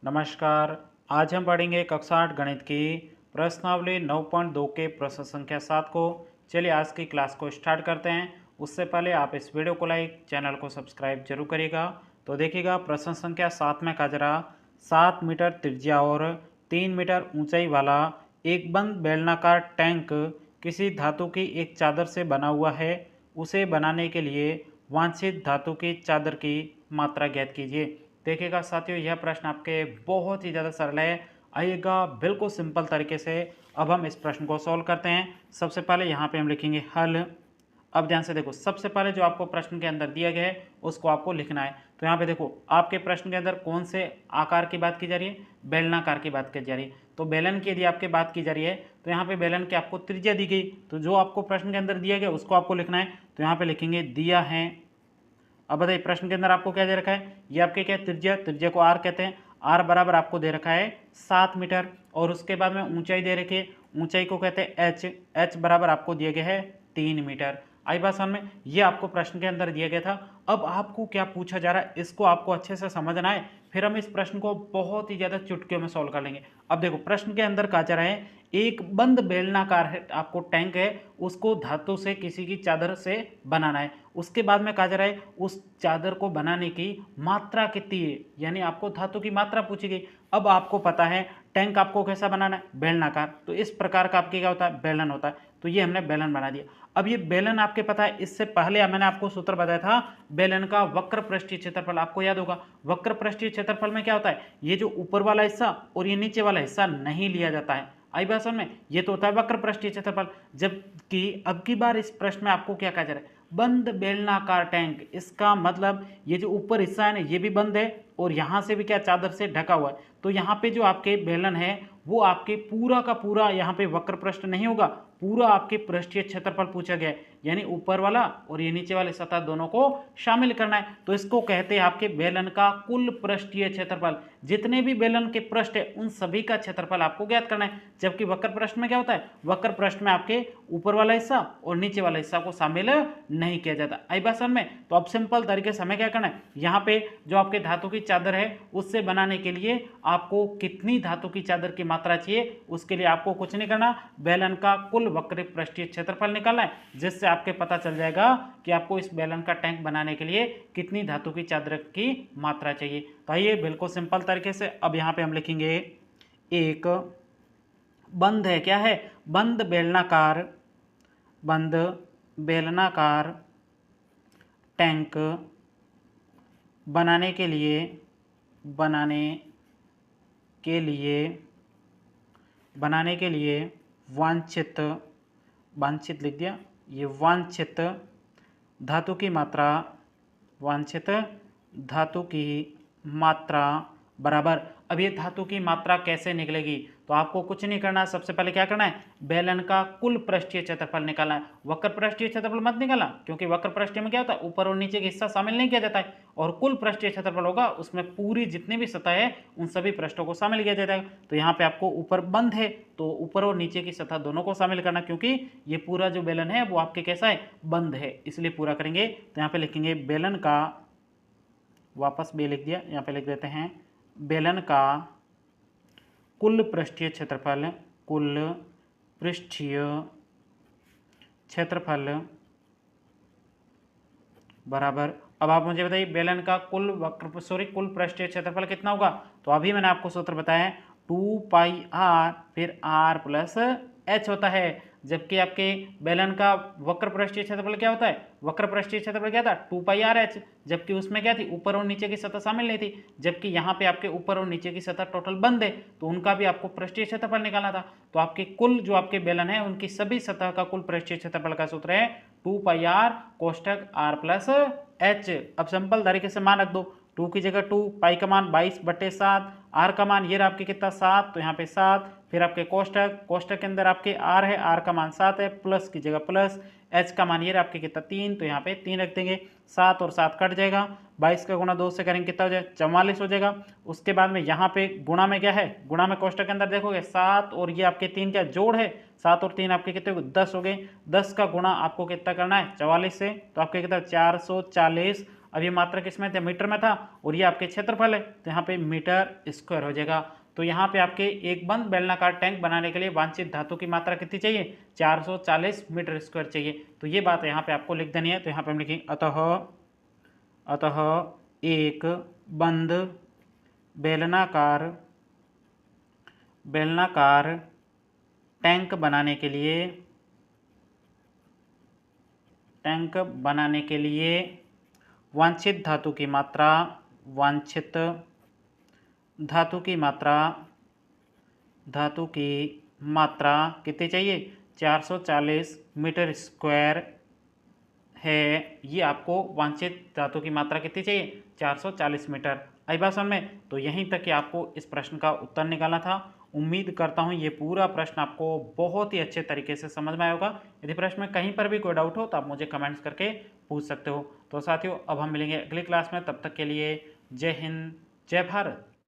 नमस्कार। आज हम पढ़ेंगे कक्षा 8 गणित की प्रश्नावली 9.2 के प्रश्न संख्या 7 को। चलिए आज की क्लास को स्टार्ट करते हैं। उससे पहले आप इस वीडियो को लाइक, चैनल को सब्सक्राइब जरूर करिएगा। तो देखिएगा प्रश्न संख्या 7 में कहा जा रहा 7 मीटर त्रिज्या और 3 मीटर ऊंचाई वाला एक बंद बेलनाकार टैंक किसी धातु की एक चादर से बना हुआ है। उसे बनाने के लिए वांछित धातु की चादर की मात्रा ज्ञात कीजिए। देखिएगा साथियों, यह प्रश्न आपके बहुत ही ज़्यादा सरल है। आइएगा बिल्कुल सिंपल तरीके से अब हम इस प्रश्न को सॉल्व करते हैं। सबसे पहले यहाँ पे हम लिखेंगे हल। अब ध्यान से देखो, सबसे पहले जो आपको प्रश्न के अंदर दिया गया है उसको आपको लिखना है। तो यहाँ पे देखो, आपके प्रश्न के अंदर कौन से आकार की बात की जा रही है? बेलनाकार की बात की जा रही है। तो बेलन की यदि आपकी बात की जा रही है तो यहाँ पे बेलन की आपको त्रिज्या दी गई, तो जो आपको प्रश्न के अंदर दिया गया उसको आपको लिखना है। तो यहाँ पे लिखेंगे दिया है। अब बताइए प्रश्न के अंदर आपको क्या दे रखा है? ये आपके क्या त्रिज्या को आर कहते हैं। आर बराबर आपको दे रखा है 7 मीटर और उसके बाद में ऊंचाई दे रखी है, ऊंचाई को कहते हैं एच। एच बराबर आपको दिया गया है 3 मीटर। आई बात समझ में? ये आपको प्रश्न के अंदर दिया गया था। अब आपको क्या पूछा जा रहा है इसको आपको अच्छे से समझना है, फिर हम इस प्रश्न को बहुत ही ज्यादा चुटकियों में सॉल्व कर लेंगे। अब देखो प्रश्न के अंदर कहा जा रहा है एक बंद बेलनाकार है आपको टैंक है, उसको धातु से किसी की चादर से बनाना है। उसके बाद में कहा जा रहा है उस चादर को बनाने की मात्रा कितनी है, यानी आपको धातु की मात्रा पूछी गई। अब आपको पता है टैंक आपको कैसा बनाना है? बेलनाकार। तो इस प्रकार का आपके क्या होता है? बेलन होता है। तो ये हमने बेलन बना दिया। अब ये बेलन आपके पता है, इससे पहले मैंने आपको सूत्र बताया था बेलन का वक्र पृष्ठीय क्षेत्रफल, आपको याद होगा। वक्र पृष्ठीय क्षेत्रफल में क्या होता है? ये जो ऊपर वाला हिस्सा और ये नीचे वाला हिस्सा नहीं लिया जाता है। आई बात समझ में? ये तो होता है वक्र पृष्ठीय क्षेत्रफल। जबकि अब की बार इस प्रश्न में आपको क्या कहा जा रहा है? बंद बेलनाकार टैंक। इसका मतलब ये जो ऊपर हिस्सा है ना, ये भी बंद है और यहां से भी क्या चादर से ढका हुआ है। तो यहाँ पे जो आपके बेलन है वो आपके पूरा का पूरा यहाँ पे वक्र पृष्ठ नहीं होगा, पूरा आपके पृष्ठीय क्षेत्रफल पूछा गया है, यानी ऊपर वाला और ये नीचे वाले सतह दोनों को शामिल करना है। तो इसको कहते हैं आपके बेलन का कुल पृष्ठीय क्षेत्रफल। जितने भी बेलन के पृष्ठ है उन सभी का क्षेत्रफल आपको ज्ञात करना है। जबकि वक्र पृष्ठ में क्या होता है? वक्र पृष्ठ में आपके ऊपर वाला हिस्सा और नीचे वाला हिस्सा को शामिल नहीं किया जाता। आई बात समझ में? तो अब सिंपल तरीके से हमें क्या करना है, यहाँ पे जो आपके धातु की चादर है उससे बनाने के लिए आपको कितनी धातु की चादर की मात्रा चाहिए, उसके लिए आपको कुछ नहीं करना, बेलन का कुल वक्र पृष्ठीय क्षेत्रफल निकालना है, जिससे आपके पता चल जाएगा कि आपको इस बेलन का टैंक बनाने के लिए कितनी धातु की चादर की मात्रा चाहिए। तो आइए बिल्कुल सिंपल तरीके से अब यहाँ पे हम लिखेंगे एक बंद है, क्या है? बंद बेलनाकार टैंक बनाने के लिए वांछित लिख दिया, ये वांछित धातु की मात्रा बराबर। अब ये धातु की मात्रा कैसे निकलेगी? तो आपको कुछ नहीं करना, सबसे पहले क्या करना है? बेलन का कुल पृष्ठीय क्षेत्रफल निकालना है। वक्र पृष्ठीय क्षेत्रफल मत निकालना, क्योंकि वक्र पृष्ठीय में क्या होता है? ऊपर और नीचे का हिस्सा शामिल नहीं किया जाता है। और कुल पृष्ठीय क्षेत्रफल होगा उसमें पूरी जितनी भी सतह है उन सभी पृष्ठों को शामिल किया जाता है। तो यहाँ पे आपको ऊपर बंद है तो ऊपर और नीचे की सतह दोनों को शामिल करना, क्योंकि ये पूरा जो बेलन है वो आपके कैसा है? बंद है, इसलिए पूरा करेंगे। तो यहाँ पे लिखेंगे बेलन का, वापस बे लिख दिया, यहाँ पे लिख देते हैं बेलन का कुल पृष्ठीय क्षेत्रफल बराबर। अब आप मुझे बताइए बेलन का कुल पृष्ठीय क्षेत्रफल कितना होगा? तो अभी मैंने आपको सूत्र बताया है 2 पाई आर, फिर आर प्लस एच होता है। जबकि आपके बेलन का वक्र पृष्ठीय क्षेत्रफल क्या होता है? वक्र पृष्ठीय क्षेत्रफल क्या था? 2 पाई आर एच। जबकि उसमें क्या थी? ऊपर और नीचे की सतह शामिल नहीं थी। जबकि यहाँ पे आपके ऊपर और नीचे की सतह टोटल बंद है, तो उनका भी आपको पृष्ठीय क्षेत्रफल निकालना था। तो आपके कुल जो आपके बेलन है उनकी सभी सतह का कुल पृष्ठीय क्षेत्रफल का सूत्र है 2 पाई आर कोष्टक आर प्लस एच। अब सिंपल तरीके से मान रख दो, 2 की जगह 2, पाई का मान 22/7, आर का मान ये आपके कितना 7, तो यहाँ पे 7, फिर आपके कोष्टक के अंदर आपके आर है, आर का मान 7 है, प्लस की जगह प्लस, एच का मान ये आपके कितना 3, तो यहाँ पे 3 रख देंगे। 7 और 7 कट जाएगा, 22 का गुणा 2 से करेंगे कितना हो जाएगा? 44 हो जाएगा। उसके बाद में यहाँ पे गुणा में क्या है? गुणा में कोष्टक के अंदर देखोगे 7 और ये आपके 3 क्या जोड़ है? 7 और 3 आपके कितने हो गए? 10 हो गए। 10 का गुणा आपको कितना करना है? 44 से, तो आपके कितना 440 अब ये मात्रा किस में था, मीटर में था, और ये आपके क्षेत्रफल है तो यहाँ पे मीटर स्क्वायर हो जाएगा। तो यहाँ पे आपके एक बंद बेलनाकार टैंक बनाने के लिए वांछित धातु की मात्रा कितनी चाहिए, 440 मीटर स्क्वायर चाहिए। तो ये बात यहाँ पे आपको लिख देनी है। तो यहाँ पे हम लिखेंगे अतः एक बंद बेलनाकार टैंक बनाने के लिए वांछित धातु की मात्रा कितनी चाहिए, 440 मीटर स्क्वायर है। ये आपको वांछित धातु की मात्रा कितनी चाहिए, 440 मीटर। आई बात समझ में। तो यहीं तक कि आपको इस प्रश्न का उत्तर निकालना था। उम्मीद करता हूँ ये पूरा प्रश्न आपको बहुत ही अच्छे तरीके से समझ में आया होगा। यदि प्रश्न में कहीं पर भी कोई डाउट हो तो आप मुझे कमेंट्स करके पूछ सकते हो। तो साथियों अब हम मिलेंगे अगली क्लास में, तब तक के लिए जय हिंद जय भारत।